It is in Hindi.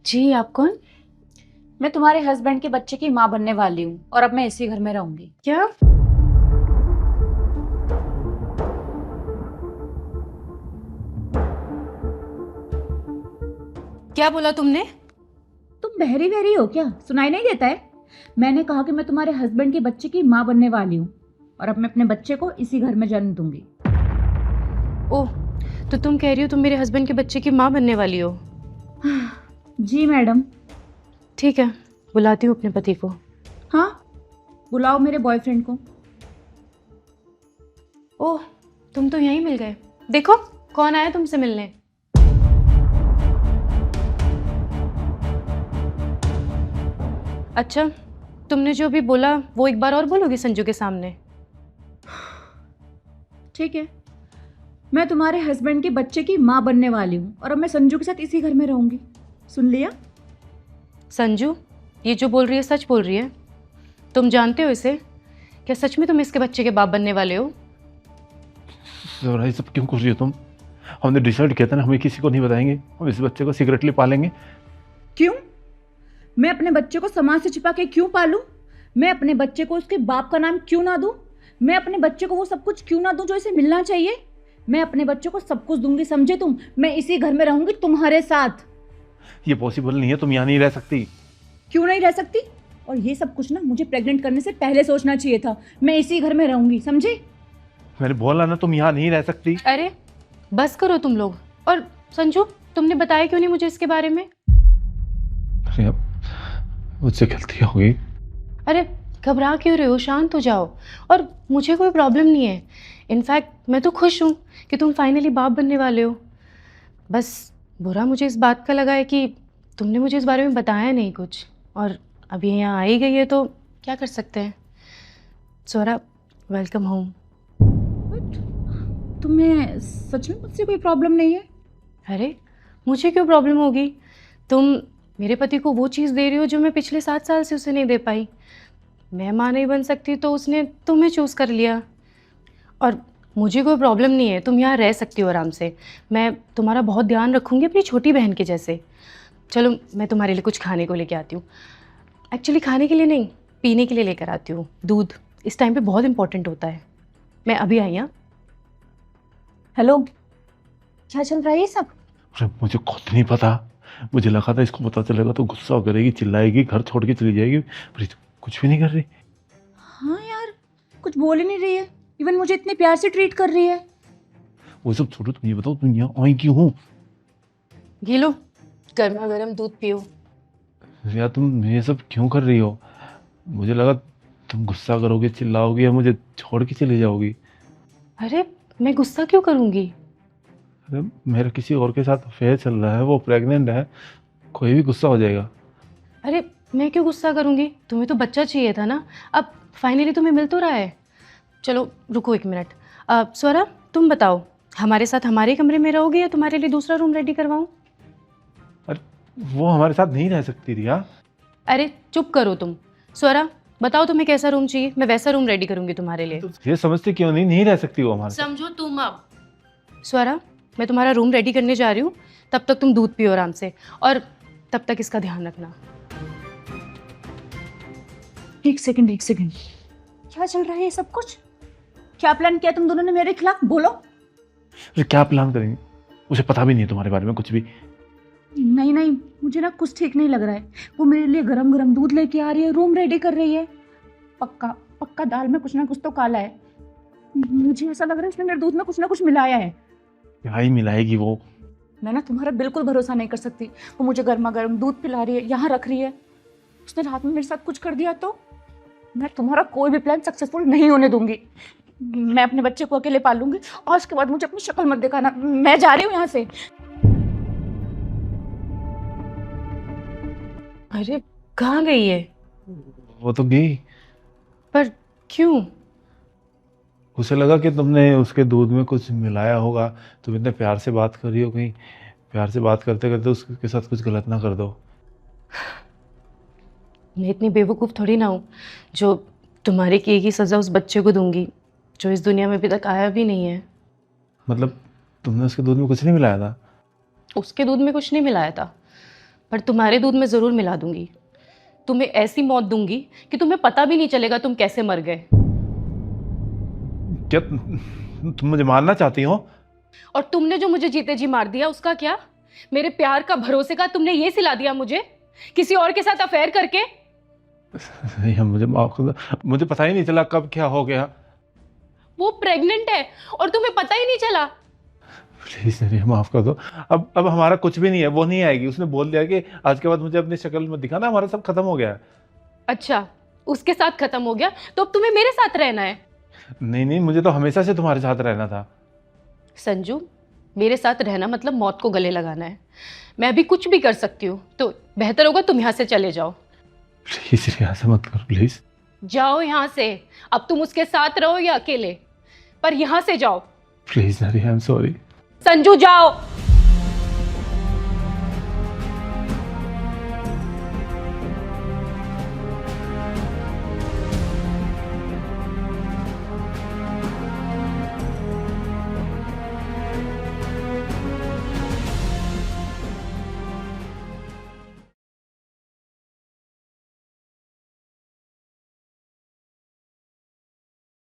जी, आप कौन? मैं तुम्हारे हस्बैंड के बच्चे की माँ बनने वाली हूँ और अब मैं इसी घर में रहूंगी। क्या? क्या बोला तुमने? तुम बहरी बहरी हो क्या? सुनाई नहीं देता है? मैंने कहा कि मैं तुम्हारे हस्बैंड के बच्चे की माँ बनने वाली हूँ और अब मैं अपने बच्चे को इसी घर में जन्म दूंगी। ओह, तो तुम कह रही हो तुम मेरे हस्बैंड के बच्चे की माँ बनने वाली हो? जी मैडम। ठीक है, बुलाती हूँ अपने पति को। हाँ, बुलाओ मेरे बॉयफ्रेंड को। ओह, तुम तो यहीं मिल गए। देखो, कौन आया तुमसे मिलने। अच्छा, तुमने जो अभी बोला वो एक बार और बोलोगी संजू के सामने? ठीक है, मैं तुम्हारे हस्बैंड के बच्चे की माँ बनने वाली हूँ और अब मैं संजू के साथ इसी घर में रहूंगी। सुन लिया? संजू, ये जो बोल रही है सच बोल रही है? तुम जानते हो इसे? क्या सच में तुम इसके बच्चे के बाप बनने वाले हो? ज़ोरा, ये सब क्यों कर रही हो तुम? हमने डिसाइड किया था ना, हमें किसी को नहीं बताएंगे, हम इस बच्चे को सीक्रेटली पालेंगे। क्यों? मैं अपने बच्चे को समाज से छिपा के क्यों पालूं? मैं अपने बच्चे को उसके बाप का नाम क्यों ना दूं? मैं अपने बच्चे को वो सब कुछ क्यों ना दूं जो इसे मिलना चाहिए? मैं अपने बच्चे को सब कुछ दूंगी, समझे तुम? मैं इसी घर में रहूंगी तुम्हारे साथ। ये पॉसिबल नहीं है, तुम यहाँ नहीं रह सकती। क्यों नहीं रह सकती? और ये सब कुछ ना मुझे प्रेग्नेंट करने से पहले सोचना चाहिए था। मैं इसी घर में रहूंगी, समझे? मैंने बोला ना, तुम यहाँ नहीं रह सकती। अरे, बस करो तुम लोग। और संजू, तुमने बताया क्यों नहीं मुझे इसके बारे में? अरे अब मुझसे गलती हो गई। अरे, घबरा क्यों रहे हो? शांत हो जाओ। और मुझे कोई प्रॉब्लम नहीं है। इनफैक्ट मैं तो खुश हूँ कि तुम फाइनली बाप बनने वाले हो। बस बुरा मुझे इस बात का लगा है कि तुमने मुझे इस बारे में बताया नहीं कुछ, और अब ये यहाँ आ ही गई है तो क्या कर सकते हैं। सोरा, वेलकम होम। तुम्हें सच में मुझसे कोई प्रॉब्लम नहीं है? अरे, मुझे क्यों प्रॉब्लम होगी? तुम मेरे पति को वो चीज़ दे रही हो जो मैं पिछले 7 साल से उसे नहीं दे पाई। मैं माँ नहीं बन सकती तो उसने तुम्हें चूज़ कर लिया। और मुझे कोई प्रॉब्लम नहीं है, तुम यहाँ रह सकती हो आराम से। मैं तुम्हारा बहुत ध्यान रखूँगी, अपनी छोटी बहन के जैसे। चलो, मैं तुम्हारे लिए कुछ खाने को लेके आती हूँ। एक्चुअली खाने के लिए नहीं, पीने के लिए लेकर आती हूँ। दूध इस टाइम पे बहुत इंपॉर्टेंट होता है। मैं अभी आई। हाँ, हेलो, क्या चल रहा है ये सब? अरे मुझे खुद नहीं पता। मुझे लगा था इसको पता चलेगा तो गुस्सा करेगी, चिल्लाएगी, घर छोड़ के चली जाएगी, पर ये तो कुछ भी नहीं कर रही। हाँ यार, कुछ बोल ही नहीं रही है। इवन मुझे इतने प्यार से ट्रीट कर रही है। वो सब छोड़ो, तुम ये बताओ तुम यहाँ आई क्यों हो? ये लो, गर्मा गर्म दूध पियो। या तुम ये सब क्यों कर रही हो? मुझे लगा तुम गुस्सा करोगे, चिल्लाओगी या मुझे छोड़ के चली जाओगी। अरे, मैं गुस्सा क्यों करूँगी? अरे मेरा किसी और के साथ अफेयर चल रहा है, वो प्रेग्नेंट है, कोई भी गुस्सा हो जाएगा। अरे, मैं क्यों गुस्सा करूँगी? तुम्हें तो बच्चा चाहिए था ना। अब फाइनली तुम्हें मिल तो रहा है। चलो रुको 1 मिनट। स्वरा, तुम बताओ, हमारे साथ हमारे कमरे में रहोगे या तुम्हारे लिए दूसरा रूम रेडी करवाऊँ? अरे वो हमारे साथ नहीं रह सकती रिया। अरे चुप करो तुम। स्वरा, बताओ तुम्हें कैसा रूम चाहिए, मैं वैसा रूम रेडी करूँगी तुम्हारे लिए। ये समझती क्यों नहीं रह सकती वो हमारे साथ। समझो तुम अब। स्वरा, मैं तुम्हारा रूम रेडी करने जा रही हूँ। तब तक तुम दूध पियो आराम से, और तब तक इसका ध्यान रखना। एक सेकंड, एक सेकंड। क्या चल रहा है ये सब कुछ? क्या प्लान किया तुम दोनों ने मेरे खिलाफ? बोलो। अरे क्या प्लान करेंगे? मुझे पता भी नहीं है तुम्हारे बारे में कुछ भी। नहीं नहीं, मुझे ना कुछ ठीक नहीं लग रहा है। वो मेरे लिए गरम गरम दूध लेके आ रही है, रूम रेडी कर रही है। पक्का पक्का दाल में कुछ ना कुछ तो काला है। मुझे ऐसा लग रहा है इसने मेरे दूध में कुछ ना कुछ मिलाया है। क्या ही मिलाएगी वो? मैं ना तुम्हारा बिल्कुल भरोसा नहीं कर सकती। वो मुझे गर्मा गर्म दूध पिला रही है, यहाँ रख रही है। उसने रात में मेरे साथ कुछ कर दिया तो मैं तुम्हारा कोई भी प्लान सक्सेसफुल नहीं होने दूंगी। मैं अपने बच्चे को अकेले पालूंगी और उसके बाद मुझे अपनी शक्ल मत दिखाना। मैं जा रही हूँ यहाँ से। अरे, कहाँ गई है? वो तो गई। पर क्यों? उसे लगा कि तुमने उसके दूध में कुछ मिलाया होगा। तुम इतने प्यार से बात कर रही हो, कहीं प्यार से बात करते करते उसके साथ कुछ गलत ना कर दो। मैं इतनी बेवकूफ़ थोड़ी ना हूँ जो तुम्हारे किए की सज़ा उस बच्चे को दूंगी जो इस दुनिया में अभी तक आया भी नहीं है। मतलब तुमने उसके दूध में कुछ नहीं मिलाया था? उसके दूध में कुछ नहीं मिलाया था, पर तुम्हारे दूध में ज़रूर मिला दूंगी। तुम्हें ऐसी मौत दूंगी कि तुम्हें पता भी नहीं चलेगा तुम कैसे मर गए। क्या तुम मुझे मारना चाहती हो? और तुमने जो मुझे जीते जी मार दिया उसका क्या? मेरे प्यार का भरोसे का तुमने ये सिला दिया मुझे, किसी और के साथ अफेयर करके। रिया मुझे माफ कर दो, मुझे पता ही नहीं चला कब क्या हो गया। वो प्रेग्नेंट है और तुम्हें पता ही नहीं चला। प्लीज रिया माफ कर दो। अब हमारा कुछ भी नहीं है, वो नहीं आएगी। उसने बोल दिया कि आज के बाद मुझे अपनी शक्ल में दिखाना, हमारा सब खत्म हो गया है। अच्छा, उसके साथ खत्म हो गया तो अब तुम्हें मेरे साथ रहना है। नहीं नहीं, मुझे तो हमेशा से तुम्हारे साथ रहना था। संजू, मेरे साथ रहना मतलब मौत को गले लगाना है। मैं अभी कुछ भी कर सकती हूँ, तो बेहतर होगा तुम यहाँ से चले जाओ। प्लीज रिया ऐसा मत करो प्लीज। जाओ यहाँ से। अब तुम उसके साथ रहो या अकेले, पर यहाँ से जाओ। Please Riya, I am sorry. Sanju जाओ।